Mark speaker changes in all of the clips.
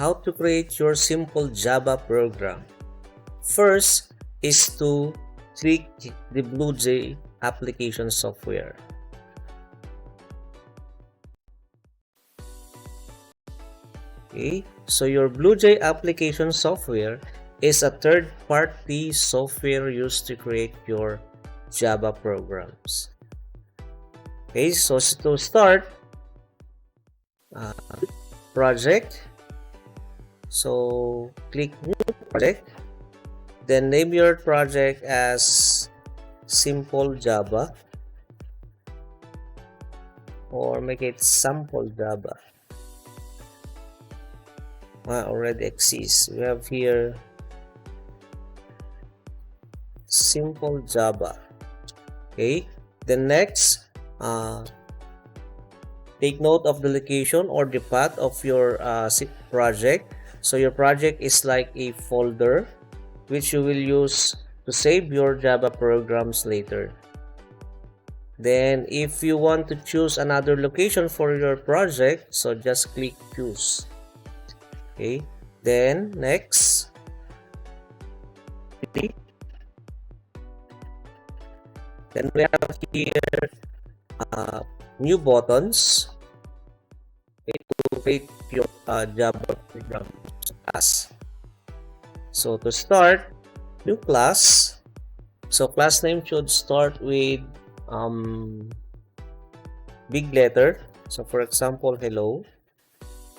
Speaker 1: how to create your simple Java program. First is to click the BlueJ application software. Okay, so your BlueJ application software is a third-party software used to create your Java programs. Okay, so to start, project. So click new project, then name your project as simple Java or make it sample Java. Already exists. We have here simple Java. Okay, then next, take note of the location or the path of your project. So your project is like a folder which you will use to save your Java programs later. Then if you want to choose another location for your project, so just click choose. Okay, then next, then we have here new buttons to create your Java program class. So to start, new class. So class name should start with big letter. So for example, hello.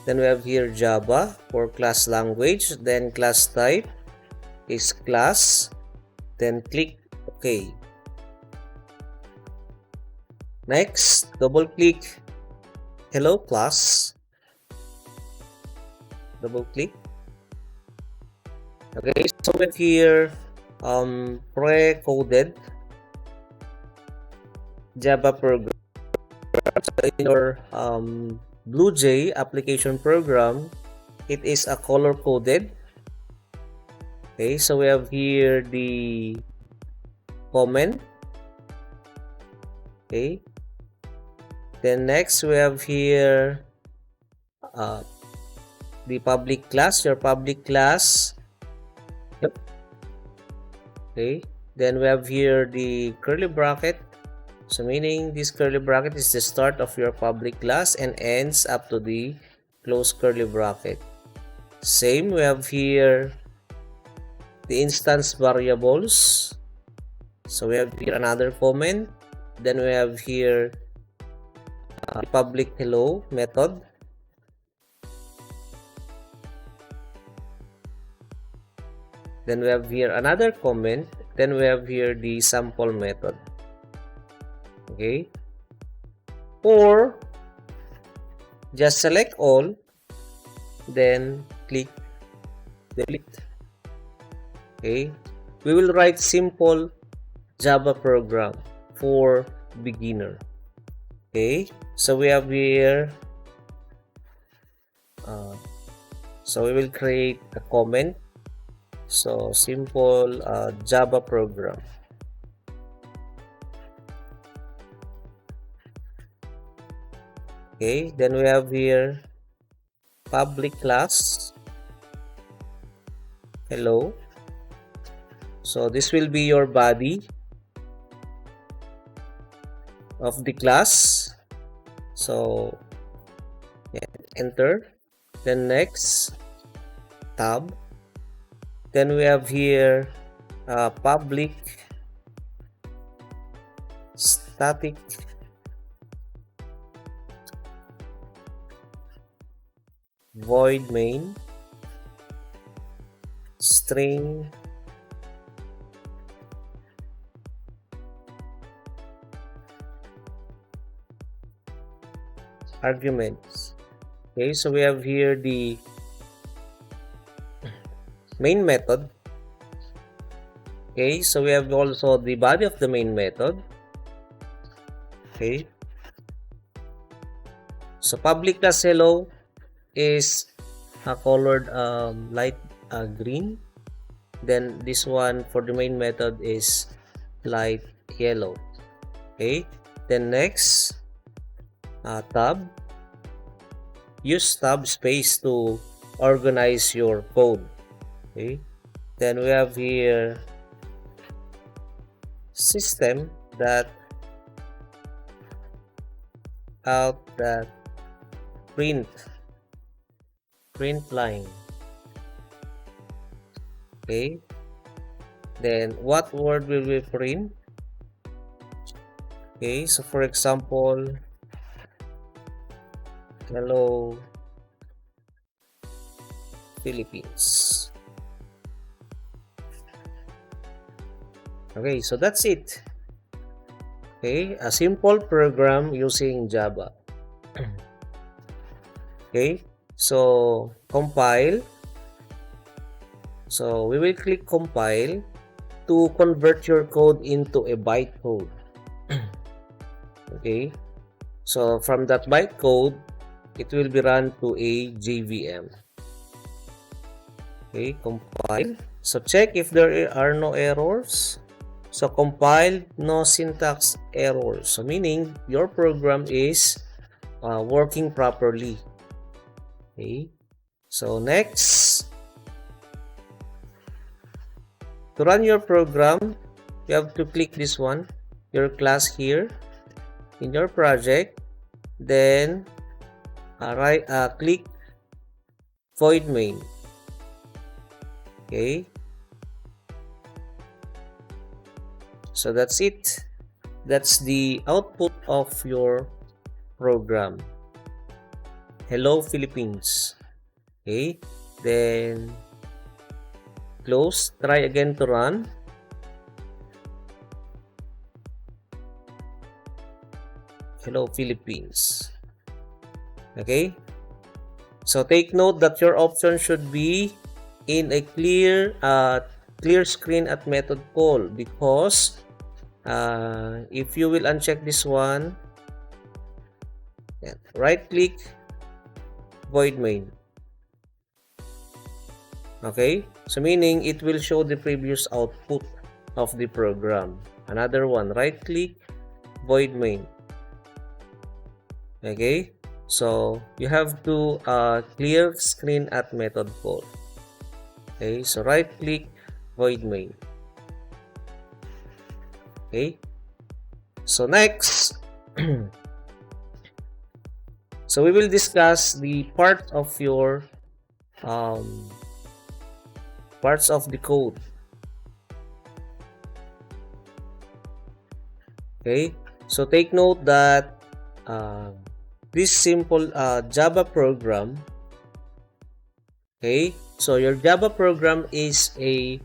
Speaker 1: Then we have here Java for class language. Then class type is class. Then click OK. Next, double click hello class. Double click. Okay, so we have here pre-coded Java program. So in your BlueJ application program, it is a color coded. Okay, so we have here the comment. Okay, then next we have here the public class, your public class. Yep. Okay, then we have here the curly bracket. So meaning this curly bracket is the start of your public class and ends up to the close curly bracket. Same, we have here the instance variables. So we have here another comment. Then we have here public hello method. Then we have here another comment. Then we have here the sample method. Okay, or just select all, then click delete. Okay, we will write simple Java program for beginner. Okay, so we have here so we will create a comment. So simple Java program. Okay, then we have here public class hello. So this will be your body of the class. So yeah, enter. Then next, tab. Then we have here public static void main string arguments. Okay, so we have here the main method. Okay, so we have also the body of the main method. Okay, so public class hello is colored light green. Then this one for the main method is light yellow. Okay, then next tab, use tab space to organize your code. Okay, then we have here system that out that print line. Okay, then what word will we print? Okay, so for example, hello Philippines. Okay, so that's it. Okay, a simple program using Java. Okay, so compile. So we will click compile to convert your code into a bytecode. Okay, so from that bytecode, it will be run to a JVM. Okay, compile. So check if there are no errors. So compiled, no syntax errors. So meaning your program is working properly. Okay. So next, to run your program, you have to click this one, your class here in your project. Then click void main. Okay. So that's it. That's the output of your program. Hello Philippines. Okay. Then close. Try again to run. Hello Philippines. Okay. So take note that your option should be in a clear screen at method call, because if you will uncheck this one, right click void main. Okay, so meaning it will show the previous output of the program. Another one, right click void main. Okay, so you have to clear screen at method call. Okay, so right click void main. Okay, so next so we will discuss the part of your parts of the code. Okay, so take note that this simple Java program, okay, so your Java program is a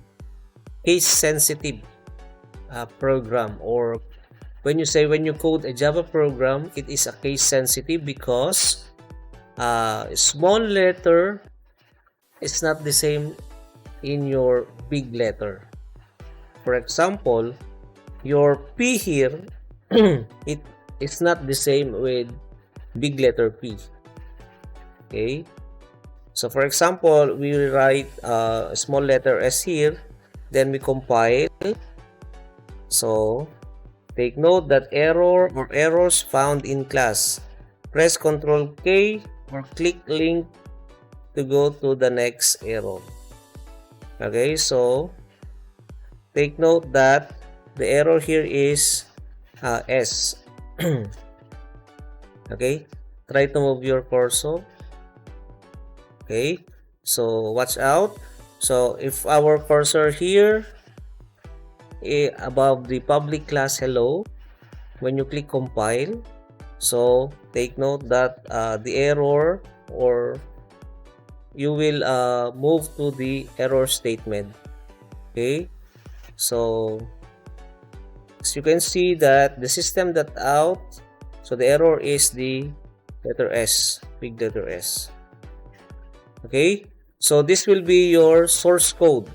Speaker 1: case sensitive program, or when you code a Java program, it is a case sensitive because small letter is not the same in your big letter. For example, your P here it is not the same with big letter P. Okay, so for example, we write a small letter S here, then we compile. So take note that error or errors found in class. Press Ctrl K or click link to go to the next error. Okay, so take note that the error here is S. Okay, try to move your cursor. Okay, so watch out. So if our cursor here above the public class hello, when you click compile, so take note that the error, or you will move to the error statement. Okay, so as you can see that the system that out, so the error is the letter S, big letter S. Okay, so this will be your source code.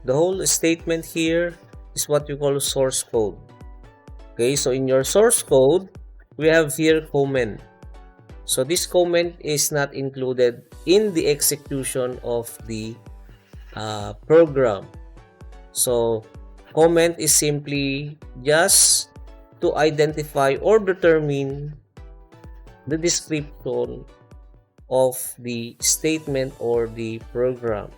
Speaker 1: The whole statement here is what you call source code. Okay, so in your source code, we have here comment. So this comment is not included in the execution of the program. So comment is simply just to identify or determine the description of the statement or the program.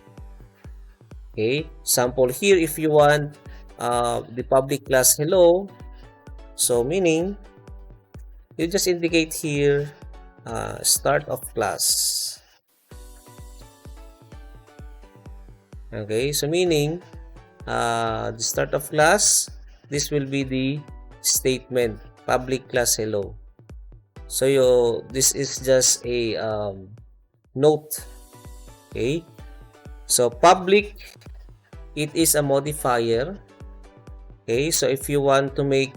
Speaker 1: Okay, sample here, if you want the public class hello, so meaning you just indicate here start of class. Okay, so meaning the start of class, this will be the statement public class hello. So this is just a note. Okay, so public, it is a modifier. Okay, so if you want to make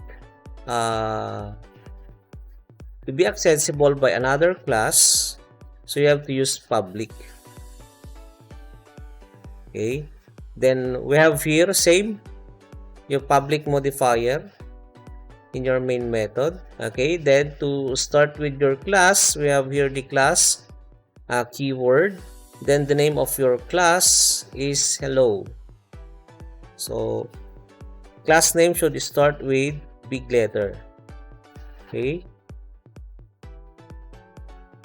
Speaker 1: to be accessible by another class, so you have to use public. Okay, then we have here same your public modifier in your main method. Okay, then to start with your class, we have here the class keyword, then the name of your class is hello. So class name should start with big letter. Okay,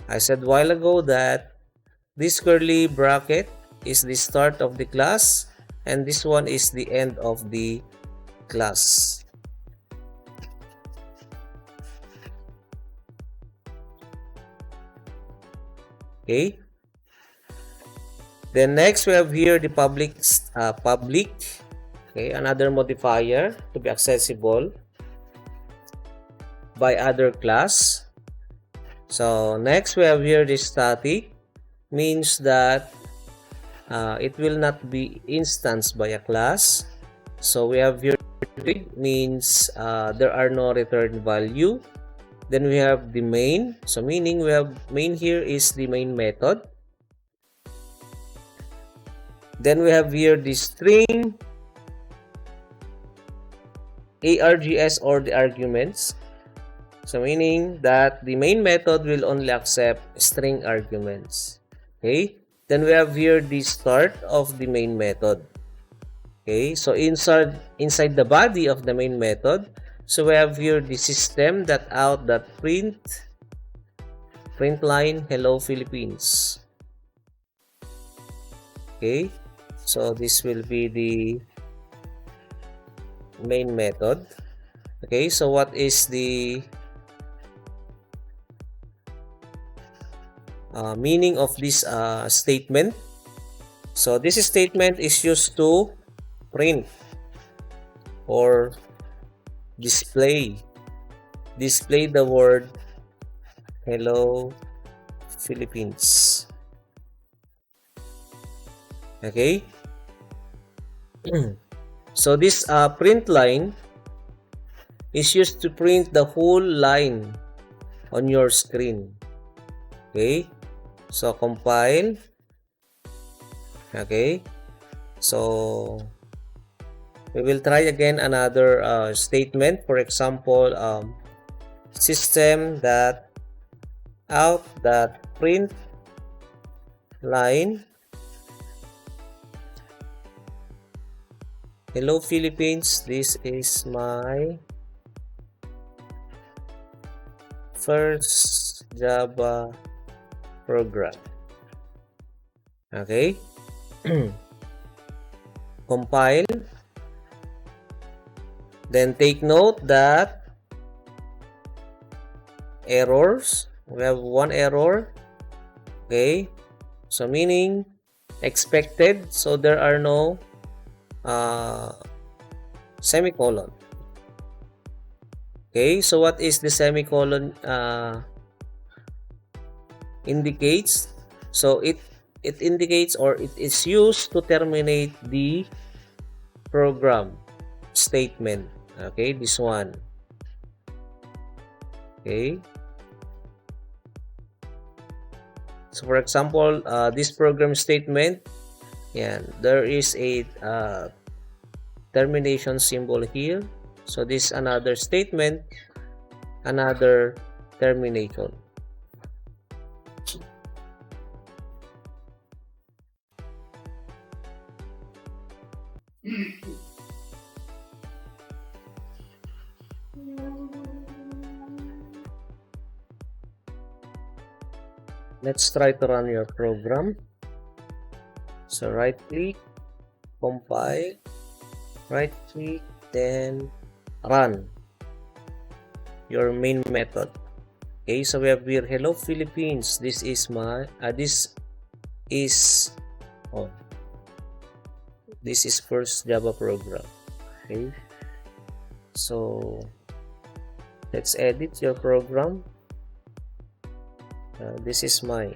Speaker 1: I said a while ago that this curly bracket is the start of the class and this one is the end of the class. Okay, then next we have here the public. Okay, another modifier to be accessible by other class. So next we have here the static, means that it will not be instanced by a class. So we have here means there are no return value. Then we have the main, so meaning we have main here is the main method. Then we have here the string args or the arguments, so meaning that the main method will only accept string arguments. Okay, then we have here the start of the main method. Okay, so inside the body of the main method, so we have here the system.out.print line hello Philippines. Okay, so this will be the main method. Okay, so what is the meaning of this statement? So this statement is used to print or display the word hello Philippines. Okay, so this print line is used to print the whole line on your screen. Okay, so compile. Okay, so we will try again another statement. For example, system.out.print line hello Philippines. This is my first Java program. Okay, compile. Then take note that errors, we have one error. Okay, so meaning expected, so there are no semicolon. Okay, so what is the semicolon indicates? So it indicates, or it is used to terminate the program statement. Okay, this one. Okay, so for example, this program statement, yeah, there is a termination symbol here. So this another statement, another termination. let's try to run your program. So right click, compile, right click, then run your main method. Okay, so we have here, hello Philippines. This is my oh, this is first Java program. Okay, so let's edit your program. This is my,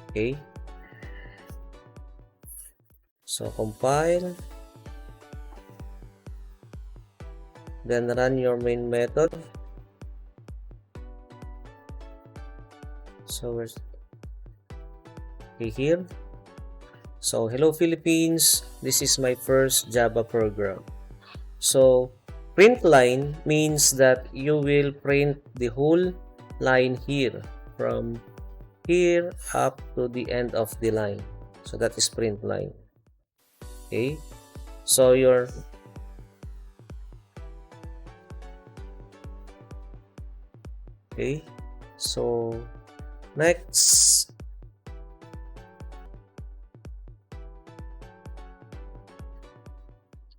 Speaker 1: okay, so compile, then run your main method. So where's, okay, here. So hello Philippines, this is my first Java program. So print line means that you will print the whole line here, from here up to the end of the line. So that is print line. Okay, so your, okay, so next,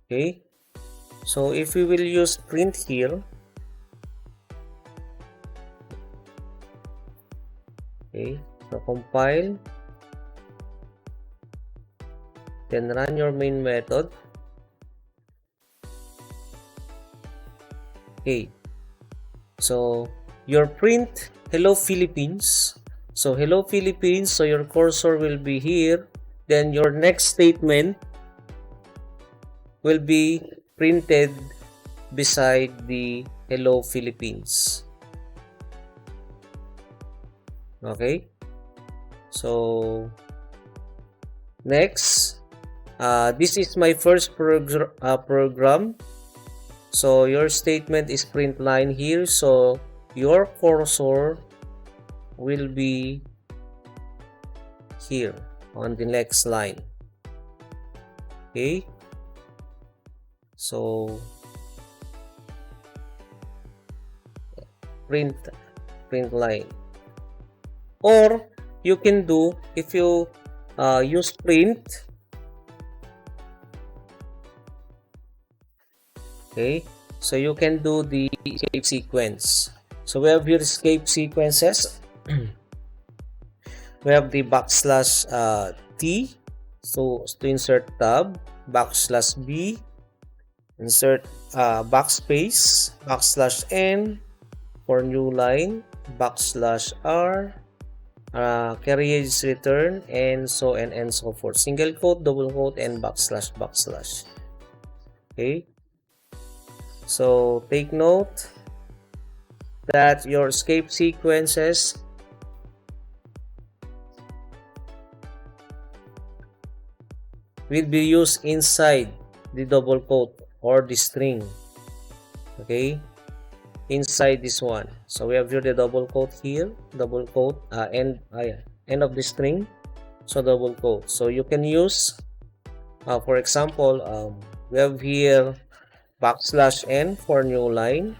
Speaker 1: okay, so if we will use print here, okay, so compile, then run your main method. Okay, so your print hello Philippines, so hello Philippines, so your cursor will be here, then your next statement will be printed beside the hello Philippines. Okay, so next, this is my first program. So your statement is print line here, so your cursor will be here on the next line. Okay, so print line, or you can do, if you use print, okay, so you can do the escape sequence. So we have here escape sequences. We have the backslash T, so to insert tab, backslash B, insert backspace, backslash N for new line, backslash R, carriage return, and so on and so forth. Single quote, double quote, and backslash. Okay, so take note that your escape sequences will be used inside the double quote or the string. Okay, inside this one. So we have here the double quote here, double quote, end of the string, so double quote. So you can use, for example, we have here backslash N for new line.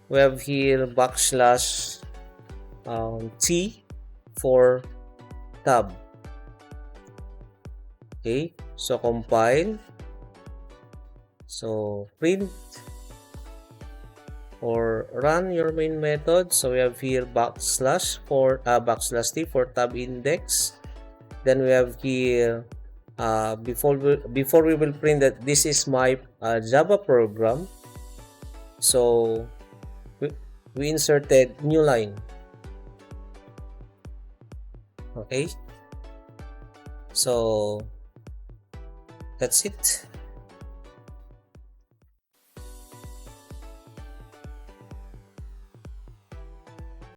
Speaker 1: We have here backslash T for tab. Okay, so compile, so print or run your main method. So we have here backslash for backslash T for tab index. Then we have here before we will print that this is my Java program, so we inserted new line. Okay, so that's it.